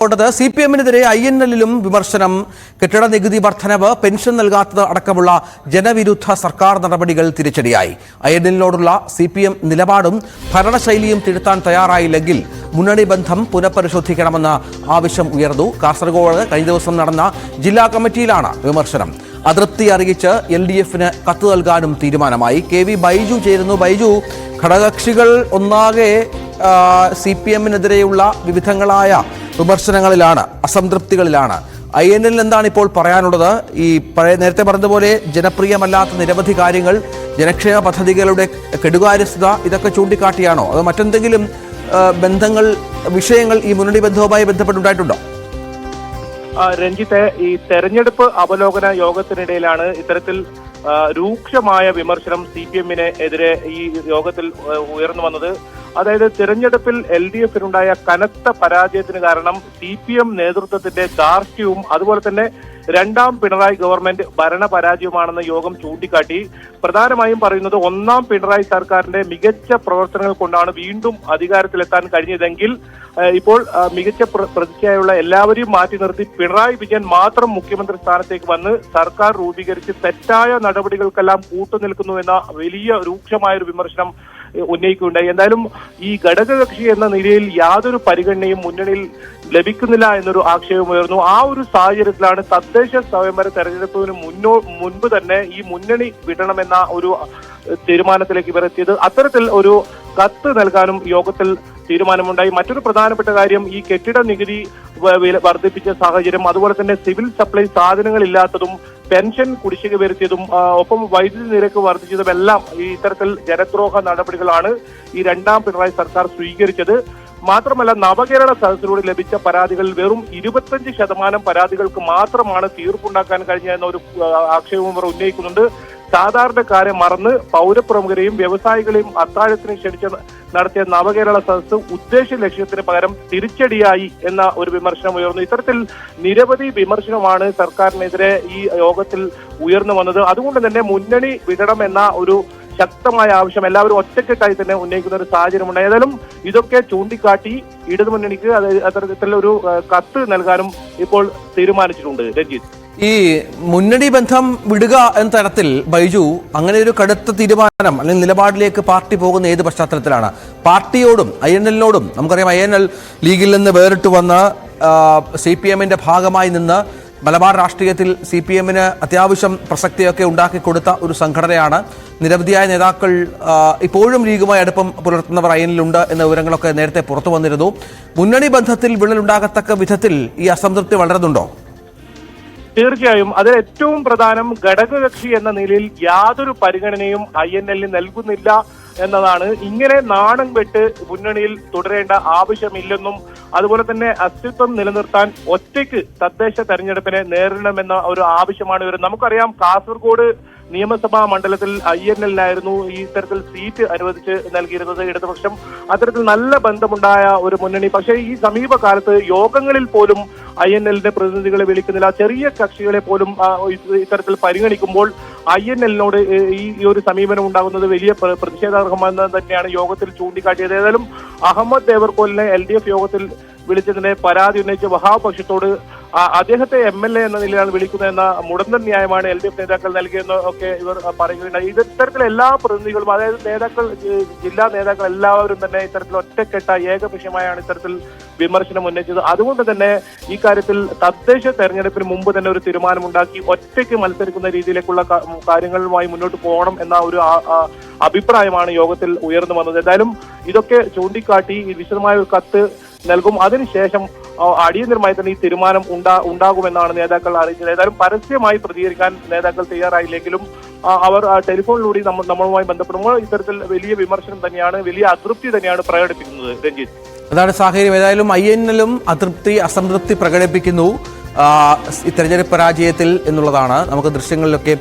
CPM-നെതിരെ INL-ലും വിമർശനം. കെട്ടിട നികുതി വർധനവ്, പെൻഷൻ നൽകാത്തത് അടക്കമുള്ള ജനവിരുദ്ധ സർക്കാർ നടപടികൾ തിരിച്ചടിയായി. INL-നോടുള്ള CPM നിലപാടും ഭരണശൈലിയും തിരുത്താൻ തയ്യാറായില്ലെങ്കിൽ മുന്നണി ബന്ധം പുനഃപരിശോധിക്കണമെന്ന ആവശ്യം ഉയർന്നു. കാസർഗോഡ് കഴിഞ്ഞ ദിവസം നടന്ന ജില്ലാ കമ്മിറ്റിയിലാണ് വിമർശനം. അതൃപ്തി അറിയിച്ച് LDF-ന് കത്ത് നൽകാനും തീരുമാനമായി. KV ബൈജു ചേരുന്നു. ബൈജു, ഘടകകക്ഷികൾ ഒന്നാകെ CPM-നെതിരെയുള്ള വിവിധങ്ങളായ വിമർശനങ്ങളിലാണ്, അസംതൃപ്തികളിലാണ്. INL എന്താണ് ഇപ്പോൾ പറയാനുള്ളത്? ഈ നേരത്തെ പറഞ്ഞതുപോലെ ജനപ്രിയമല്ലാത്ത നിരവധി കാര്യങ്ങൾ, ജനക്ഷേമ പദ്ധതികളുടെ കെടുകാര്യസ്ഥത, ഇതൊക്കെ ചൂണ്ടിക്കാട്ടിയാണോ അതോ മറ്റെന്തെങ്കിലും ബന്ധങ്ങൾ, വിഷയങ്ങൾ ഈ മുന്നണി ബന്ധവുമായി ബന്ധപ്പെട്ടുണ്ടായിട്ടുണ്ടോ? രഞ്ജിത്തെ, ഈ തെരഞ്ഞെടുപ്പ് അവലോകന യോഗത്തിനിടയിലാണ് ഇത്തരത്തിൽ രൂക്ഷമായ വിമർശനം CPM-ന് എതിരെ ഈ യോഗത്തിൽ ഉയർന്നു വന്നത്. അതായത് തിരഞ്ഞെടുപ്പിൽ LDF-നുണ്ടായ കനത്ത പരാജയത്തിന് കാരണം CPM നേതൃത്വത്തിന്റെ ധാർഷ്ട്യവും അതുപോലെ തന്നെ രണ്ടാം പിണറായി ഗവൺമെന്റ് ഭരണ പരാജയമാണെന്ന് യോഗം ചൂണ്ടിക്കാട്ടി. പ്രധാനമായും പറയുന്നത് ഒന്നാം പിണറായി സർക്കാരിന്റെ മികച്ച പ്രവർത്തനങ്ങൾ കൊണ്ടാണ് വീണ്ടും അധികാരത്തിലെത്താൻ കഴിഞ്ഞതെങ്കിൽ ഇപ്പോൾ മികച്ച പ്രതിച്ഛായുള്ള എല്ലാവരെയും മാറ്റി നിർത്തി പിണറായി വിജയൻ മാത്രം മുഖ്യമന്ത്രി സ്ഥാനത്തേക്ക് വന്ന് സർക്കാർ രൂപീകരിച്ച് തെറ്റായ നടപടികൾക്കെല്ലാം കൂട്ടുനിൽക്കുന്നു എന്ന വലിയ രൂക്ഷമായൊരു വിമർശനം ഉന്നയിക്കുകയുണ്ടായി. എന്തായാലും ഈ ഘടകകക്ഷി എന്ന നിലയിൽ യാതൊരു പരിഗണനയും മുന്നണിയിൽ ലഭിക്കുന്നില്ല എന്നൊരു ആക്ഷേപം ഉയർന്നു. ആ ഒരു സാഹചര്യത്തിലാണ് തദ്ദേശ സ്വയംഭര തെരഞ്ഞെടുപ്പിന് മുൻപ് തന്നെ ഈ മുന്നണി വിടണമെന്ന ഒരു തീരുമാനത്തിലേക്ക് ഇവർ എത്തിയത്. അത്തരത്തിൽ ഒരു കത്ത് നൽകാനും യോഗത്തിൽ തീരുമാനമുണ്ടായി. മറ്റൊരു പ്രധാനപ്പെട്ട കാര്യം, ഈ കെട്ടിട നികുതി വർദ്ധിപ്പിച്ച സാഹചര്യം, അതുപോലെ തന്നെ സിവിൽ സപ്ലൈ സാധനങ്ങളില്ലാത്തതും പെൻഷൻ കുടിശ്ശിക വരുത്തിയതും ഒപ്പം വൈദ്യുതി നിരക്ക് വർദ്ധിച്ചതുമെല്ലാം ഈ ഇത്തരത്തിൽ ജനദ്രോഹ നടപടികളാണ് ഈ രണ്ടാം പിണറായി സർക്കാർ സ്വീകരിച്ചത്. മാത്രമല്ല, നവകേരള സദസ്സിലൂടെ ലഭിച്ച പരാതികളിൽ വെറും 25% പരാതികൾക്ക് മാത്രമാണ് തീർപ്പുണ്ടാക്കാൻ കഴിഞ്ഞതെന്ന ഒരു ആക്ഷേപം ഇവർ ഉന്നയിക്കുന്നുണ്ട്. സാധാരണക്കാരെ മറന്ന് പൗരപ്രമുഖരെയും വ്യവസായികളെയും അത്താഴത്തിന് ക്ഷണിച്ച് നടത്തിയ നവകേരള സദസ്സ് ഉദ്ദേശ ലക്ഷ്യത്തിന് പകരം തിരിച്ചടിയായി എന്ന ഒരു വിമർശനം ഉയർന്നു. ഇത്തരത്തിൽ നിരവധി വിമർശനമാണ് സർക്കാരിനെതിരെ ഈ യോഗത്തിൽ ഉയർന്നു വന്നത്. അതുകൊണ്ട് തന്നെ മുന്നണി വിടണമെന്ന ഒരു ശക്തമായ ആവശ്യം എല്ലാവരും ഒറ്റക്കെട്ടായി തന്നെ ഉന്നയിക്കുന്ന ഒരു സാഹചര്യമുണ്ട്. ഏതായാലും ഇതൊക്കെ ചൂണ്ടിക്കാട്ടി ഇടതുമുന്നണിക്ക് അത്തരത്തിലൊരു കത്ത് നൽകാനും ഇപ്പോൾ തീരുമാനിച്ചിട്ടുണ്ട്. രഞ്ജിത്ത്, ഈ മുന്നണി ബന്ധം വിടുക എന്ന തരത്തിൽ ബൈജു അങ്ങനെ ഒരു കടുത്ത തീരുമാനം അല്ലെങ്കിൽ നിലപാടിലേക്ക് പാർട്ടി പോകുന്ന ഏത് പശ്ചാത്തലത്തിലാണ്? പാർട്ടിയോടും INL-നോടും, നമുക്കറിയാം INL ലീഗിൽ നിന്ന് വേറിട്ട് വന്ന് CPM-ന്റെ ഭാഗമായി നിന്ന് മലബാർ രാഷ്ട്രീയത്തിൽ CPM-ന് അത്യാവശ്യം പ്രസക്തിയൊക്കെ ഉണ്ടാക്കിക്കൊടുത്ത ഒരു സംഘടനയാണ്. നിരവധിയായ നേതാക്കൾ ഇപ്പോഴും ലീഗുമായി അടുപ്പം പുലർത്തുന്നവർ INL-ലുണ്ട് എന്ന വിവരങ്ങളൊക്കെ നേരത്തെ പുറത്തു വന്നിരുന്നു. മുന്നണി ബന്ധത്തിൽ വിള്ളലുണ്ടാകത്തക്ക വിധത്തിൽ ഈ അസംതൃപ്തി വളരുന്നുണ്ടോ? തീർച്ചയായും അതിൽ ഏറ്റവും പ്രധാനം ഘടകകക്ഷി എന്ന നിലയിൽ യാതൊരു പരിഗണനയും INL നൽകുന്നില്ല എന്നതാണ്. ഇങ്ങനെ നാണം വെട്ട് മുന്നണിയിൽ തുടരേണ്ട ആവശ്യമില്ലെന്നും അതുപോലെ തന്നെ അസ്തിത്വം നിലനിർത്താൻ ഒറ്റയ്ക്ക് തദ്ദേശ തെരഞ്ഞെടുപ്പിനെ നേരിടണമെന്ന ഒരു ആവശ്യമാണ് ഇവർ. നമുക്കറിയാം, കാസർഗോഡ് നിയമസഭാ മണ്ഡലത്തിൽ INL-നായിരുന്നു ഈ തരത്തിൽ സീറ്റ് അനുവദിച്ച് നൽകിയിരുന്നത് ഇടതുപക്ഷം. അത്തരത്തിൽ നല്ല ബന്ധമുണ്ടായ ഒരു മുന്നണി. പക്ഷേ ഈ സമീപകാലത്ത് യോഗങ്ങളിൽ പോലും INL-ന്റെ പ്രതിനിധികളെ വിളിക്കുന്നില്ല. ചെറിയ കക്ഷികളെ പോലും ഇത്തരത്തിൽ പരിഗണിക്കുമ്പോൾ INL-നോട് ഈ ഒരു സമീപനം ഉണ്ടാകുന്നത് വലിയ പ്രതിഷേധാർഹമെന്ന് തന്നെയാണ് യോഗത്തിൽ ചൂണ്ടിക്കാട്ടിയത്. ഏതായാലും അഹമ്മദ് ദേവർകോലിനെ LDF യോഗത്തിൽ വിളിച്ചതിനെ പരാതി ഉന്നയിച്ച വഹാബ് പക്ഷത്തോട് അദ്ദേഹത്തെ MLA എന്ന നിലയിലാണ് വിളിക്കുന്നതെന്ന മുടന്തൻ ന്യായമാണ് LDF നേതാക്കൾ നൽകിയെന്ന് ഒക്കെ ഇവർ പറയുകയുണ്ടായി. ഇത്തരത്തിൽ എല്ലാ പ്രതിനിധികളും, അതായത് നേതാക്കൾ, ജില്ലാ നേതാക്കൾ എല്ലാവരും തന്നെ ഇത്തരത്തിൽ ഒറ്റക്കെട്ട ഏകപക്ഷീയമായാണ് ഇത്തരത്തിൽ വിമർശനം ഉന്നയിച്ചത്. അതുകൊണ്ട് തന്നെ ഈ കാര്യത്തിൽ തദ്ദേശ തെരഞ്ഞെടുപ്പിന് മുമ്പ് തന്നെ ഒരു തീരുമാനമുണ്ടാക്കി ഒറ്റയ്ക്ക് മത്സരിക്കുന്ന രീതിയിലേക്കുള്ള കാര്യങ്ങളുമായി മുന്നോട്ട് പോകണം എന്ന ഒരു അഭിപ്രായമാണ് യോഗത്തിൽ ഉയർന്നു വന്നത്. എന്തായാലും ഇതൊക്കെ ചൂണ്ടിക്കാട്ടി ഈ വിശദമായ ഒരു കത്ത് നൽകും. അതിനുശേഷം അടിയന്തരമായി തന്നെ ഈ തീരുമാനം ഉണ്ടാകുമെന്നാണ് നേതാക്കൾ അറിയിച്ചത്. ഏതായാലും പരസ്യമായി പ്രതികരിക്കാൻ നേതാക്കൾ തയ്യാറായില്ലെങ്കിലും അവർ ടെലിഫോണിലൂടെ നമ്മളുമായി ബന്ധപ്പെടുമ്പോൾ ഇത്തരത്തിൽ വലിയ വിമർശനം തന്നെയാണ്, വലിയ അതൃപ്തി തന്നെയാണ് പ്രകടിപ്പിക്കുന്നത്. രഞ്ജിത്ത്, അതാണ് സാഹചര്യം. ഏതായാലും INL-ലും അസംതൃപ്തി പ്രകടിപ്പിക്കുന്നു ഈ തെരഞ്ഞെടുപ്പ് പരാജയത്തിൽ എന്നുള്ളതാണ്. നമുക്ക് ദൃശ്യങ്ങളിലൊക്കെ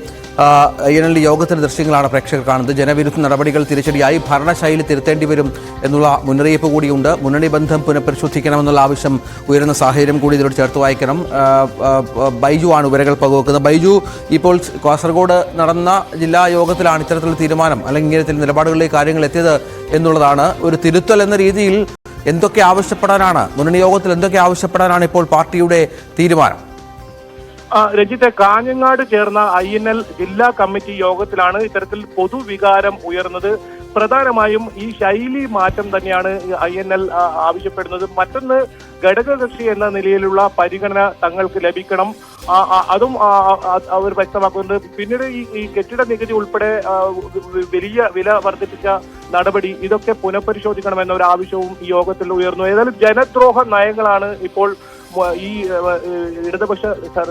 INL യോഗത്തിന്റെ ദൃശ്യങ്ങളാണ് പ്രേക്ഷകർ കാണുന്നത്. ജനവിരുദ്ധ നടപടികൾ തിരിച്ചടിയായി, ഭരണശൈലി തിരുത്തേണ്ടി വരും എന്നുള്ള മുന്നറിയിപ്പ് കൂടിയുണ്ട്. മുന്നണി ബന്ധം പുനഃപരിശോധിക്കണമെന്നുള്ള ആവശ്യം ഉയരുന്ന സാഹചര്യം കൂടി ഇതിനോട് ചേർത്ത് വായിക്കണം. ബൈജു ആണ് വിവരങ്ങൾ പങ്കുവെക്കുന്നത്. ബൈജു, ഇപ്പോൾ കാസർഗോഡ് നടന്ന ജില്ലാ യോഗത്തിലാണ് ഇത്തരത്തിലുള്ള തീരുമാനം അല്ലെങ്കിൽ ഇത്തരത്തിലുള്ള നിലപാടുകളിലേക്ക് കാര്യങ്ങൾ എത്തിയത് എന്നുള്ളതാണ്. ഒരു തിരുത്തൽ എന്ന രീതിയിൽ എന്തൊക്കെ ആവശ്യപ്പെടാനാണ്, മുന്നണി യോഗത്തിൽ എന്തൊക്കെ ആവശ്യപ്പെടാനാണ് ഇപ്പോൾ പാർട്ടിയുടെ തീരുമാനം? രഞ്ജിത്തെ, കാഞ്ഞങ്ങാട് ചേർന്ന INL ജില്ലാ കമ്മിറ്റി യോഗത്തിലാണ് ഇത്തരത്തിൽ പൊതുവികാരം ഉയർന്നത്. പ്രധാനമായും ഈ ശൈലി മാറ്റം തന്നെയാണ് INL ആവശ്യപ്പെടുന്നത്. മറ്റൊന്ന്, ഘടകകക്ഷി എന്ന നിലയിലുള്ള പരിഗണന തങ്ങൾക്ക് ലഭിക്കണം, അതും അവർ വ്യക്തമാക്കുന്നുണ്ട്. പിന്നീട് ഈ കെട്ടിട നികുതി ഉൾപ്പെടെ വലിയ വില വർദ്ധിപ്പിച്ച നടപടി, ഇതൊക്കെ പുനഃപരിശോധിക്കണമെന്ന ഒരു ആവശ്യവും ഈ യോഗത്തിൽ ഉയർന്നു. ഏതായാലും ജനദ്രോഹ നയങ്ങളാണ് ഇപ്പോൾ ഈ ഇടതുപക്ഷ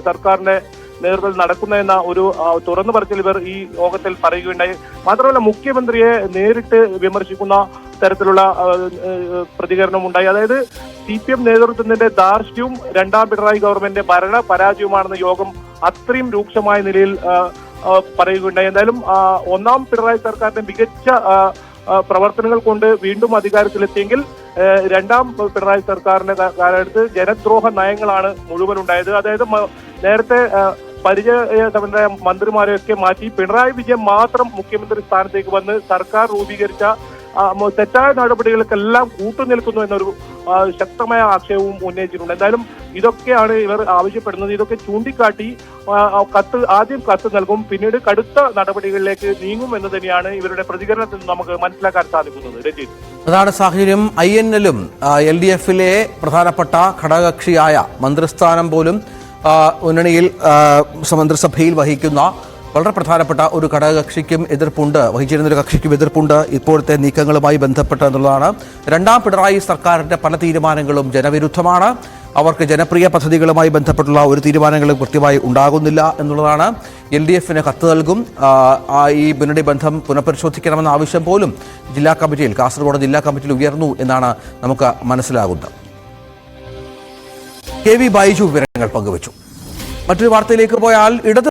സർക്കാരിന്റെ നേതൃത്വത്തിൽ നടക്കുന്നതെന്ന ഒരു തുറന്നു പറച്ചിൽ ഇവർ ഈ യോഗത്തിൽ പറയുകയുണ്ടായി. മാത്രമല്ല, മുഖ്യമന്ത്രിയെ നേരിട്ട് വിമർശിക്കുന്ന തരത്തിലുള്ള പ്രതികരണം ഉണ്ടായി. അതായത് CPM നേതൃത്വത്തിന്റെ ധാർഷ്ട്യവും രണ്ടാം പിണറായി ഗവൺമെന്റിന്റെ ഭരണ പരാജയമാണെന്ന് യോഗം അത്രയും രൂക്ഷമായ നിലയിൽ പറയുകയുണ്ടായി. എന്തായാലും ഒന്നാം പിണറായി സർക്കാരിന്റെ മികച്ച പ്രവർത്തനങ്ങൾ കൊണ്ട് വീണ്ടും അധികാരത്തിലെത്തിയെങ്കിൽ രണ്ടാം പിണറായി സർക്കാരിന്റെ കാലത്ത് ജനദ്രോഹ നയങ്ങളാണ് മുഴുവൻ ഉണ്ടായത്. അതായത് നേരത്തെ പരിചയസമ്പന്നരായ മന്ത്രിമാരെയൊക്കെ മാറ്റി പിണറായി വിജയൻ മാത്രം മുഖ്യമന്ത്രി സ്ഥാനത്തേക്ക് വന്ന് സർക്കാർ രൂപീകരിച്ച തെറ്റായ നടപടികൾക്കെല്ലാം കൂട്ടുനിൽക്കുന്നു എന്നൊരു ശക്തമായ ആക്ഷേപവും ഉന്നയിച്ചിട്ടുണ്ട്. എന്തായാലും ഇതൊക്കെയാണ് ഇവർ ആവശ്യപ്പെടുന്നത്. ഇതൊക്കെ ചൂണ്ടിക്കാട്ടി ആദ്യം കത്ത് നൽകും, പിന്നീട് കടുത്ത നടപടികളിലേക്ക് നീങ്ങും എന്ന് തന്നെയാണ് ഇവരുടെ പ്രതികരണത്തിൽ നമുക്ക് മനസ്സിലാക്കാൻ സാധിക്കുന്നത്. രഞ്ജിത്ത്, അതാണ് സാഹചര്യം. INLും LDFിലെ പ്രധാനപ്പെട്ട ഘടകകക്ഷിയായ മന്ത്രിസ്ഥാനം പോലും മുന്നണിയിൽ മന്ത്രിസഭയിൽ വഹിക്കുന്ന വളരെ പ്രധാനപ്പെട്ട ഒരു ഘടകകക്ഷിക്കും എതിർപ്പുണ്ട്, വഹിച്ചിരുന്ന ഒരു കക്ഷിക്കും എതിർപ്പുണ്ട് ഇപ്പോഴത്തെ നീക്കങ്ങളുമായി ബന്ധപ്പെട്ട് എന്നുള്ളതാണ്. രണ്ടാം പിണറായി സർക്കാരിൻ്റെ പല തീരുമാനങ്ങളും ജനവിരുദ്ധമാണ്. അവർക്ക് ജനപ്രിയ പദ്ധതികളുമായി ബന്ധപ്പെട്ടുള്ള ഒരു തീരുമാനങ്ങളും കൃത്യമായി ഉണ്ടാകുന്നില്ല എന്നുള്ളതാണ്. LDFിന് കത്ത് നൽകും, ഈ മുന്നണി ബന്ധം പുനഃപരിശോധിക്കണമെന്ന ആവശ്യം പോലും ജില്ലാ കമ്മിറ്റിയിൽ, കാസർഗോഡ് ജില്ലാ കമ്മിറ്റിയിൽ ഉയർന്നു എന്നാണ് നമുക്ക് മനസ്സിലാകുന്നത്. KV ബൈജു വിവരങ്ങൾ പങ്കുവച്ചു. മറ്റൊരു വാർത്തയിലേക്ക് പോയാൽ, ഇടത്